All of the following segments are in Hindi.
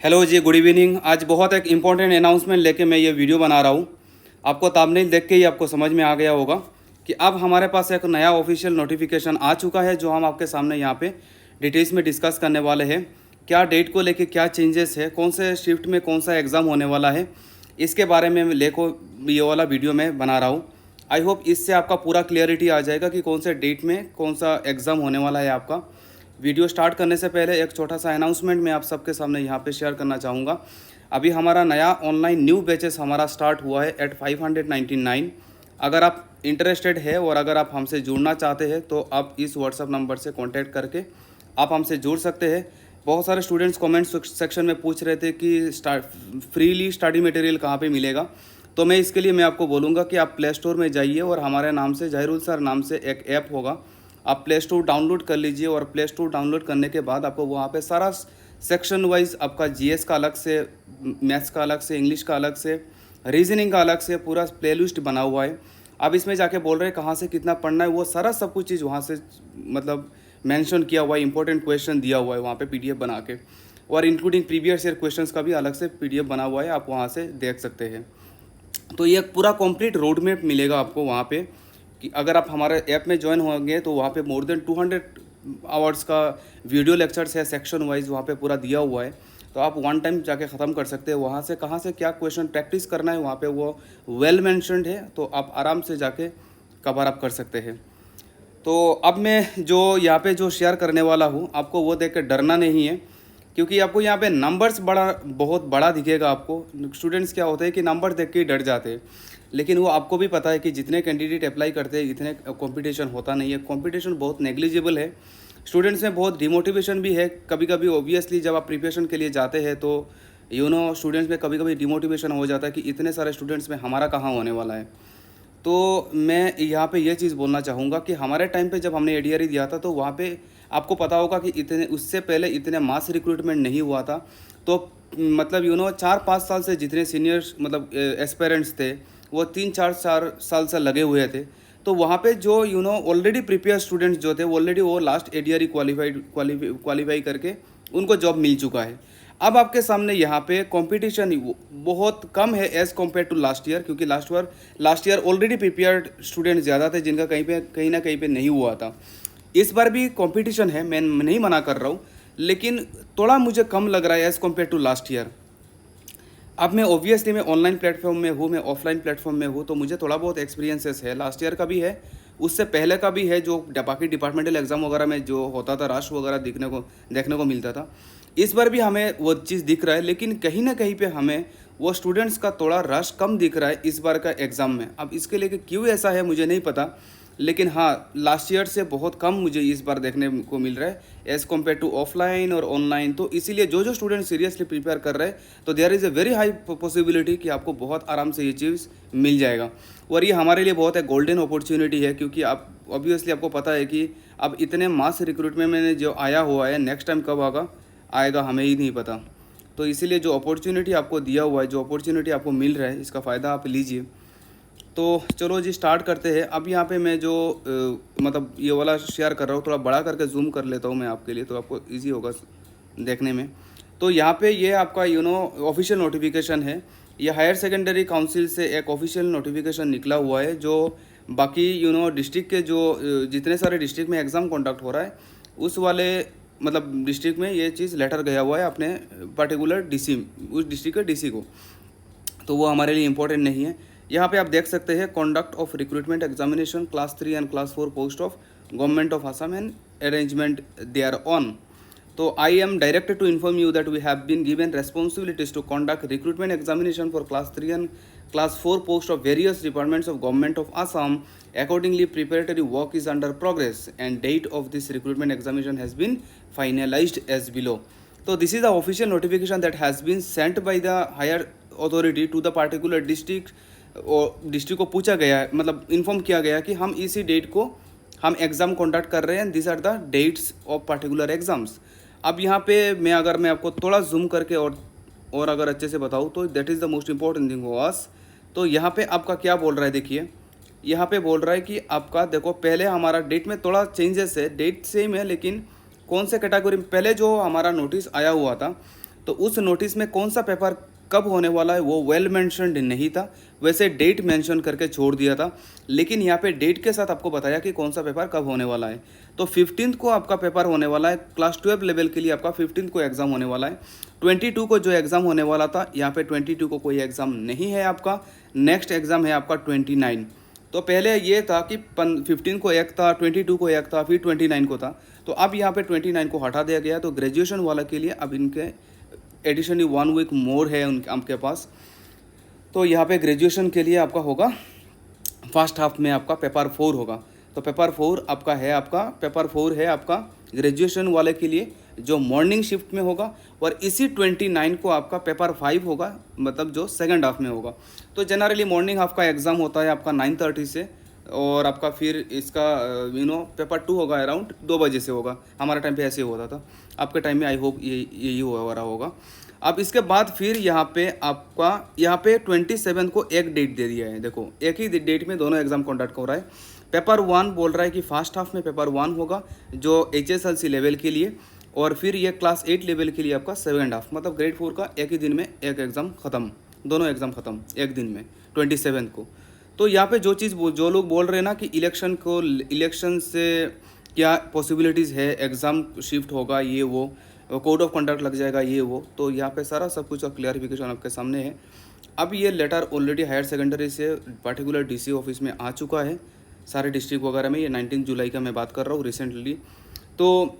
हेलो जी, गुड इवनिंग। आज बहुत एक इम्पॉर्टेंट अनाउंसमेंट लेके मैं ये वीडियो बना रहा हूँ। आपको थंबनेल देख के ही आपको समझ में आ गया होगा कि अब हमारे पास एक नया ऑफिशियल नोटिफिकेशन आ चुका है, जो हम आपके सामने यहाँ पे डिटेल्स में डिस्कस करने वाले हैं। क्या डेट को लेके क्या चेंजेस है, कौन से शिफ्ट में कौन सा एग्ज़ाम होने वाला है, इसके बारे में लेको ये वाला वीडियो मैं बना रहा हूँ। आई होप इससे आपका पूरा क्लियरिटी आ जाएगा कि कौन से डेट में कौन सा एग्ज़ाम होने वाला है आपका। वीडियो स्टार्ट करने से पहले एक छोटा सा अनाउंसमेंट मैं आप सबके सामने यहाँ पे शेयर करना चाहूँगा। अभी हमारा नया ऑनलाइन न्यू बैचेस हमारा स्टार्ट हुआ है एट 599। अगर आप इंटरेस्टेड है और अगर आप हमसे जुड़ना चाहते हैं तो आप इस व्हाट्सअप नंबर से कॉन्टैक्ट करके आप हमसे जुड़ सकते हैं। बहुत सारे स्टूडेंट्स कमेंट सेक्शन में पूछ रहे थे कि फ्रीली स्टडी मटेरियल कहाँ पे मिलेगा। तो मैं इसके लिए मैं आपको बोलूँगा कि आप प्ले स्टोर में जाइए और हमारे नाम से ज़हीरुल सर नाम से एक ऐप होगा, आप प्ले स्टोर डाउनलोड कर लीजिए। और प्ले स्टोर डाउनलोड करने के बाद आपको वहाँ पे सारा सेक्शन वाइज आपका जीएस का अलग से, मैथ्स का अलग से, इंग्लिश का अलग से, रीजनिंग का अलग से पूरा प्लेलिस्ट बना हुआ है। आप इसमें जाके बोल रहे हैं कहाँ से कितना पढ़ना है, वो सारा सब कुछ चीज़ वहाँ से मतलब मेंशन किया हुआ है। इंपॉर्टेंट क्वेश्चन दिया हुआ है वहाँ पे पीडीएफ बना के, और इंक्लूडिंग प्रीवियस ईयर क्वेश्चंस का भी अलग से पीडीएफ बना हुआ है, आप वहाँ से देख सकते हैं। तो ये पूरा कंप्लीट रोड मैप मिलेगा आपको वहाँ पे कि अगर आप हमारे ऐप में ज्वाइन होंगे तो वहाँ पे मोर देन 200 आवर्स का वीडियो लेक्चर्स है सेक्शन वाइज, वहाँ पे पूरा दिया हुआ है। तो आप वन टाइम जाके ख़त्म कर सकते हैं। वहाँ से कहाँ से क्या क्वेश्चन प्रैक्टिस करना है वहाँ पे वो वेल मेंशन्ड है, तो आप आराम से जाके कवर अप कर सकते हैं। तो अब मैं जो यहाँ पे जो शेयर करने वाला हूँ आपको वो देख कर डरना नहीं है, क्योंकि आपको यहाँ पे नंबर्स बहुत बड़ा दिखेगा। आपको स्टूडेंट्स क्या होते हैं कि नंबर देख के ही डर जाते हैं, लेकिन वो आपको भी पता है कि जितने कैंडिडेट अप्लाई करते हैं इतने कंपटीशन होता नहीं है। कंपटीशन बहुत नेग्लिजिबल है, स्टूडेंट्स में बहुत डिमोटिवेशन भी है कभी कभी। ऑब्वियसली जब आप प्रिपरेशन के लिए जाते हैं तो स्टूडेंट्स में कभी कभी डिमोटिवेशन हो जाता है कि इतने सारे स्टूडेंट्स में हमारा कहाँ होने वाला है। तो मैं यहाँ पे ये चीज़ बोलना चाहूँगा कि हमारे टाइम पे जब हमने एडीआरई दिया था तो वहाँ पे आपको पता होगा कि इतने उससे पहले इतने मास रिक्रूटमेंट नहीं हुआ था। तो मतलब 4-5 साल से जितने सीनियर्स मतलब एस्पेरेंट्स थे वो 3-4 साल से लगे हुए थे। तो वहाँ पे जो ऑलरेडी प्रिपेयर स्टूडेंट्स जो थे ऑलरेडी वो लास्ट एडीआरई क्वालिफाई करके उनको जॉब मिल चुका है। अब आपके सामने यहाँ पे कंपटीशन बहुत कम है as compare to last year, क्योंकि last year already prepared student ज़्यादा थे जिनका कहीं ना कहीं पे नहीं हुआ था। इस बार भी कंपटीशन है, मैं नहीं मना कर रहा हूँ, लेकिन थोड़ा मुझे कम लग रहा है as compare to last year. अब मैं ऑब्वियसली मैं ऑनलाइन प्लेटफॉर्म में हूँ, मैं ऑफलाइन प्लेटफॉर्म में हूँ, तो मुझे थोड़ा बहुत एक्सपीरियंसेस है। लास्ट ईयर का भी है, उससे पहले का भी है, जो बाकी डिपार्टमेंटल एग्ज़ाम वगैरह में जो होता था रश वगैरह देखने को मिलता था। इस बार भी हमें वो चीज़ दिख रहा है, लेकिन कहीं ना कहीं पे हमें वो स्टूडेंट्स का थोड़ा रश कम दिख रहा है इस बार का एग्ज़ाम में। अब इसके लिए क्यों ऐसा है मुझे नहीं पता, लेकिन हाँ लास्ट ईयर से बहुत कम मुझे इस बार देखने को मिल रहा है एज़ कम्पेयर टू ऑफलाइन और ऑनलाइन। तो इसीलिए जो स्टूडेंट सीरियसली प्रिपेयर कर रहे हैं तो there is a very high possibility कि आपको बहुत आराम से ये चीज़ मिल जाएगा। और ये हमारे लिए बहुत एक गोल्डन अपॉर्चुनिटी है, क्योंकि आप ऑब्वियसली आपको पता है कि अब इतने मास रिक्रूटमेंट में जो आया हुआ है, नेक्स्ट टाइम कब आएगा हमें ही नहीं पता। तो इसीलिए जो अपॉर्चुनिटी आपको दिया हुआ है, जो अपॉर्चुनिटी आपको मिल रहा है, इसका फ़ायदा आप लीजिए। तो चलो जी स्टार्ट करते हैं। अब यहाँ पे मैं जो मतलब ये वाला शेयर कर रहा हूँ थोड़ा बड़ा करके जूम कर लेता हूँ मैं आपके लिए, तो आपको इजी होगा देखने में। तो यहाँ पे ये आपका ऑफिशियल नोटिफिकेशन है। ये हायर सेकेंडरी काउंसिल से एक ऑफिशियल नोटिफिकेशन निकला हुआ है, जो बाकी डिस्ट्रिक्ट के जो जितने सारे डिस्ट्रिक्ट में एग्ज़ाम कंडक्ट हो रहा है उस वाले मतलब डिस्ट्रिक्ट में ये चीज़ लेटर गया हुआ है अपने पर्टिकुलर डीसी, उस डिस्ट्रिक्ट के डीसी को। तो वो हमारे लिए इम्पोर्टेंट नहीं है। यहाँ पे आप देख सकते हैं conduct of recruitment examination class 3 and class 4 post of government of Assam and arrangement thereon. तो I am directed to inform you that we have been given responsibilities to conduct recruitment examination for class 3 and class 4 post of various departments of government of Assam. Accordingly, preparatory work is under progress and date of this recruitment examination has been finalized as below. So this is the official notification that has been sent by the higher authority to the particular district, और डिस्ट्रिक्ट को पूछा गया है, मतलब इन्फॉर्म किया गया कि हम इसी डेट को हम एग्ज़ाम कंडक्ट कर रहे हैं, this are the dates of particular exams. अब यहाँ पे मैं आपको थोड़ा जूम करके और अगर अच्छे से बताऊँ तो that is the most important thing for us. तो यहाँ पे आपका क्या बोल रहा है, देखिए यहाँ पे बोल रहा है कि आपका देखो पहले हमारा डेट में थोड़ा चेंजेस है, डेट सेम है लेकिन कौन से कैटेगरी में पहले जो हमारा नोटिस आया हुआ था तो उस नोटिस में कौन सा पेपर कब होने वाला है वो वेल मेंशनड नहीं था, वैसे डेट मेंशन करके छोड़ दिया था। लेकिन यहाँ पे डेट के साथ आपको बताया कि कौन सा पेपर कब होने वाला है। तो 15 को आपका पेपर होने वाला है, क्लास 12 लेवल के लिए आपका 15 को एग्ज़ाम होने वाला है। 22 को जो एग्ज़ाम होने वाला था, यहाँ पे 22 को कोई एग्ज़ाम नहीं है आपका, नेक्स्ट एग्ज़ाम है आपका 29। तो पहले ये था कि 15 को एक था, 22 को एक था, फिर 29 को था। तो अब यहाँ पे 29 को हटा दिया गया। तो ग्रेजुएशन वाला के लिए अब इनके एडिशनली 1 वीक मोर है उनके आपके पास। तो यहाँ पे ग्रेजुएशन के लिए आपका होगा फर्स्ट हाफ में आपका पेपर 4 होगा। तो पेपर 4 आपका है, पेपर 4 है आपका ग्रेजुएशन वाले के लिए, जो मॉर्निंग शिफ्ट में होगा। और इसी 29 को आपका पेपर 5 होगा, मतलब जो सेकंड हाफ में होगा। तो जनरली मॉर्निंग हाफ का एग्ज़ाम होता है आपका 9:30 से, और आपका फिर इसका पेपर 2 होगा अराउंड 2 बजे से होगा। हमारे टाइम पे ऐसे ही होता था, आपके टाइम में आई होप यही हो रहा होगा। अब इसके बाद फिर यहाँ पे आपका 27 को एक डेट दे दिया है। देखो एक ही डेट में दोनों एग्जाम कंडक्ट हो रहा है। पेपर 1 बोल रहा है कि फर्स्ट हाफ में पेपर 1 होगा जो HSLC लेवल के लिए, और फिर ये क्लास 8 लेवल के लिए आपका सेकंड हाफ, मतलब ग्रेड 4 का एक ही दिन में एक एग्ज़ाम ख़त्म, दोनों एग्ज़ाम ख़त्म एक दिन में 27 को। तो यहाँ पे जो लोग बोल रहे हैं ना कि इलेक्शन से क्या पॉसिबिलिटीज़ है, एग्ज़ाम शिफ्ट होगा, ये वो कोड ऑफ कंडक्ट लग जाएगा, ये वो, तो यहाँ पे सारा सब कुछ का क्लियरिफिकेशन आपके सामने है। अब ये लेटर ऑलरेडी हायर सेकेंडरी से पर्टिकुलर DC ऑफिस में आ चुका है, सारे डिस्ट्रिक्ट वगैरह में। ये 19 जुलाई का मैं बात कर रहा हूँ रिसेंटली। तो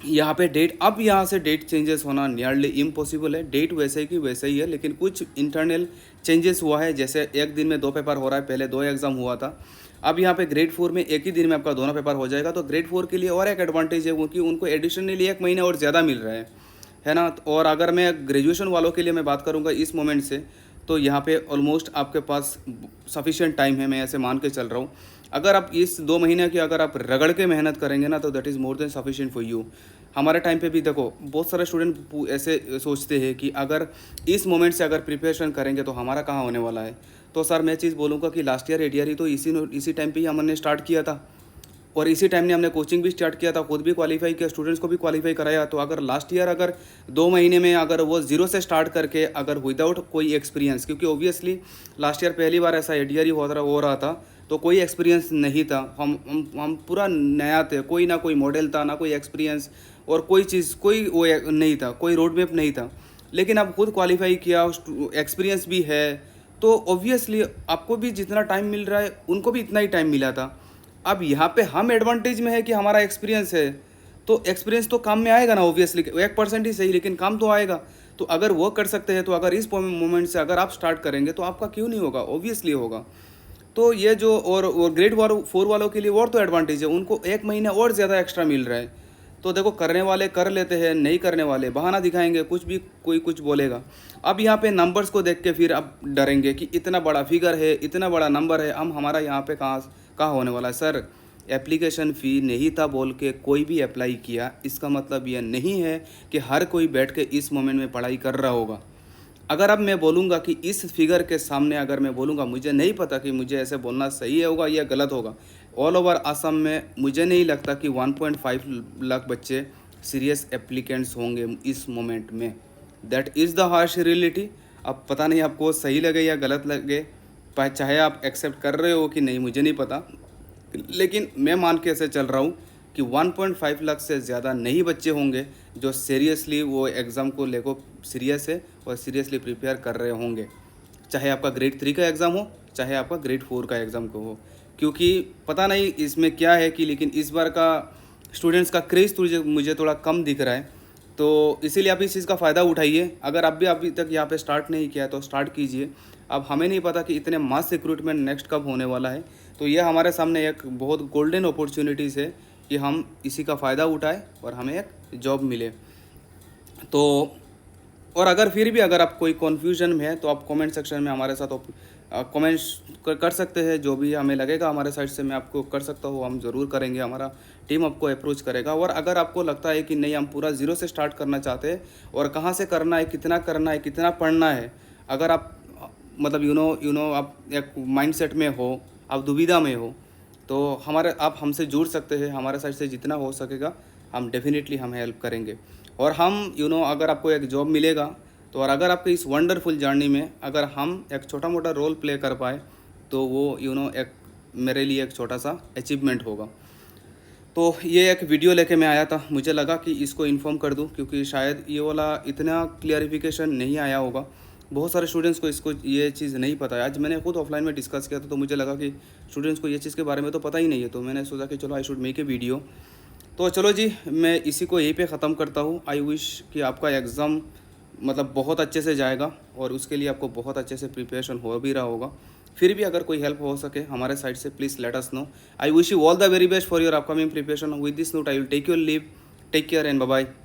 यहाँ पे डेट, अब यहाँ से डेट चेंजेस होना नियरली इम्पॉसिबल है। डेट वैसे की वैसे ही है, लेकिन कुछ इंटरनल चेंजेस हुआ है। जैसे एक दिन में 2 पेपर हो रहा है, पहले 2 एग्ज़ाम हुआ था। अब यहाँ पे ग्रेड 4 में एक ही दिन में आपका दोनों पेपर हो जाएगा। तो ग्रेड 4 के लिए और एक एडवांटेज है क्योंकि उनको एडिशनली 1 महीने और ज़्यादा मिल रहा है ना। और अगर मैं ग्रेजुएशन वालों के लिए मैं बात करूँगा इस मोमेंट से, तो यहाँ पे ऑलमोस्ट आपके पास सफिशिएंट टाइम है, मैं ऐसे मान के चल रहा हूँ। अगर आप इस 2 महीने की अगर आप रगड़ के मेहनत करेंगे ना, तो that is more than sufficient for you. हमारे टाइम पे भी देखो बहुत सारे स्टूडेंट ऐसे सोचते हैं कि अगर इस मोमेंट से अगर प्रिपरेशन करेंगे तो हमारा कहाँ होने वाला है। तो सर मैं चीज़ बोलूँगा कि लास्ट ईयर ADRE तो इसी टाइम पे ही हमने स्टार्ट किया था, और इसी टाइम ने हमने कोचिंग भी स्टार्ट किया था, खुद भी क्वालिफाई किया, स्टूडेंट्स को भी क्वालिफाई कराया। तो अगर लास्ट ईयर अगर 2 महीने में अगर वो 0 से स्टार्ट करके अगर विदाउट कोई एक्सपीरियंस, क्योंकि ओबियसली लास्ट ईयर पहली बार ऐसा ADRE हो रहा था, तो कोई एक्सपीरियंस नहीं था। हम पूरा नया थे, कोई ना कोई मॉडल था, ना कोई एक्सपीरियंस, और कोई चीज़ कोई वो नहीं था, कोई रोड मैप नहीं था। लेकिन अब खुद क्वालिफाई किया, एक्सपीरियंस भी है, तो ऑब्वियसली आपको भी जितना टाइम मिल रहा है उनको भी इतना ही टाइम मिला था। अब यहाँ पे हम एडवांटेज में है कि हमारा एक्सपीरियंस है, तो एक्सपीरियंस तो काम में आएगा ना, ऑब्वियसली 1% ही सही, लेकिन काम तो आएगा। तो अगर वो कर सकते हैं, तो अगर इस मोमेंट से अगर आप स्टार्ट करेंगे तो आपका क्यों नहीं होगा, ऑब्वियसली होगा। तो ये जो और ग्रेड 4 वालों के लिए और तो एडवांटेज है, उनको 1 महीना और ज़्यादा एक्स्ट्रा मिल रहा है। तो देखो करने वाले कर लेते हैं, नहीं करने वाले बहाना दिखाएंगे, कुछ भी कोई कुछ बोलेगा। अब यहाँ पे नंबर्स को देख के फिर अब डरेंगे कि इतना बड़ा फिगर है, इतना बड़ा नंबर है, हम हमारा यहाँ पे कहाँ होने वाला है। सर एप्लीकेशन फ़ी नहीं था बोल के कोई भी अप्लाई किया, इसका मतलब यह नहीं है कि हर कोई बैठ के इस मोमेंट में पढ़ाई कर रहा होगा। अगर अब मैं बोलूँगा कि इस फिगर के सामने अगर मैं बोलूँगा, मुझे नहीं पता कि मुझे ऐसे बोलना सही होगा या गलत होगा। ऑल ओवर असम में मुझे नहीं लगता कि 1.5 लाख बच्चे सीरियस एप्लीकेंट्स होंगे इस मोमेंट में। That is the harsh reality. अब पता नहीं आपको सही लगे या गलत लगे, चाहे आप एक्सेप्ट कर रहे हो कि नहीं मुझे नहीं पता, लेकिन मैं मान के ऐसे चल रहा हूँ कि 1.5 लाख से ज़्यादा नहीं बच्चे होंगे जो सीरियसली वो एग्ज़ाम को लेकर सीरियस है और सीरियसली प्रिपेयर कर रहे होंगे, चाहे आपका ग्रेड 3 का एग्ज़ाम हो, चाहे आपका ग्रेड 4 का एग्ज़ाम को हो। क्योंकि पता नहीं इसमें क्या है कि, लेकिन इस बार का स्टूडेंट्स का क्रेज़ तो मुझे थोड़ा कम दिख रहा है। तो इसीलिए आप इस चीज़ का फ़ायदा उठाइए। अगर आप भी अभी तक यहाँ पे स्टार्ट नहीं किया तो स्टार्ट कीजिए। अब हमें नहीं पता कि इतने मास रिक्रूटमेंट नेक्स्ट कब होने वाला है, तो ये हमारे सामने एक बहुत गोल्डन अपॉर्चुनिटीज़ है कि हम इसी का फ़ायदा उठाएं और हमें एक जॉब मिले। तो और अगर फिर भी अगर आप कोई कन्फ्यूजन में है तो आप कमेंट सेक्शन में हमारे साथ कमेंट्स कर सकते हैं। जो भी हमें लगेगा हमारे साइड से मैं आपको कर सकता हूँ, हम ज़रूर करेंगे, हमारा टीम आपको अप्रोच करेगा। और अगर आपको लगता है कि नहीं हम पूरा 0 से स्टार्ट करना चाहते हैं और कहाँ से करना है, कितना पढ़ना है, अगर आप मतलब यू नो आप एक माइंडसेट में हो, आप दुविधा में हो, तो आप हमसे जुड़ सकते हैं। हमारे साइड से जितना हो सकेगा हम डेफिनेटली हम हेल्प करेंगे। और हम अगर आपको एक जॉब मिलेगा तो, और अगर आपके इस वंडरफुल जर्नी में अगर हम एक छोटा मोटा रोल प्ले कर पाए तो वो एक मेरे लिए एक छोटा सा अचीवमेंट होगा। तो ये एक वीडियो लेके मैं आया था, मुझे लगा कि इसको इन्फॉर्म कर दूं क्योंकि शायद ये वाला इतना क्लियरिफिकेशन नहीं आया होगा, बहुत सारे स्टूडेंट्स को इसको ये चीज़ नहीं पता है। आज मैंने खुद ऑफलाइन में डिस्कस किया था तो मुझे लगा कि स्टूडेंट्स को ये चीज़ के बारे में तो पता ही नहीं है, तो मैंने सोचा कि चलो I should make a video. तो चलो जी, मैं इसी को यहीं पे ख़त्म करता हूँ। आई विश कि आपका एग्ज़ाम मतलब बहुत अच्छे से जाएगा और उसके लिए आपको बहुत अच्छे से प्रिपरेशन हो भी रहा होगा। फिर भी अगर कोई हेल्प हो सके हमारे साइड से please let us know. I wish you all the very best for your upcoming preparation. With this note I will take your leave. Take care and bye bye.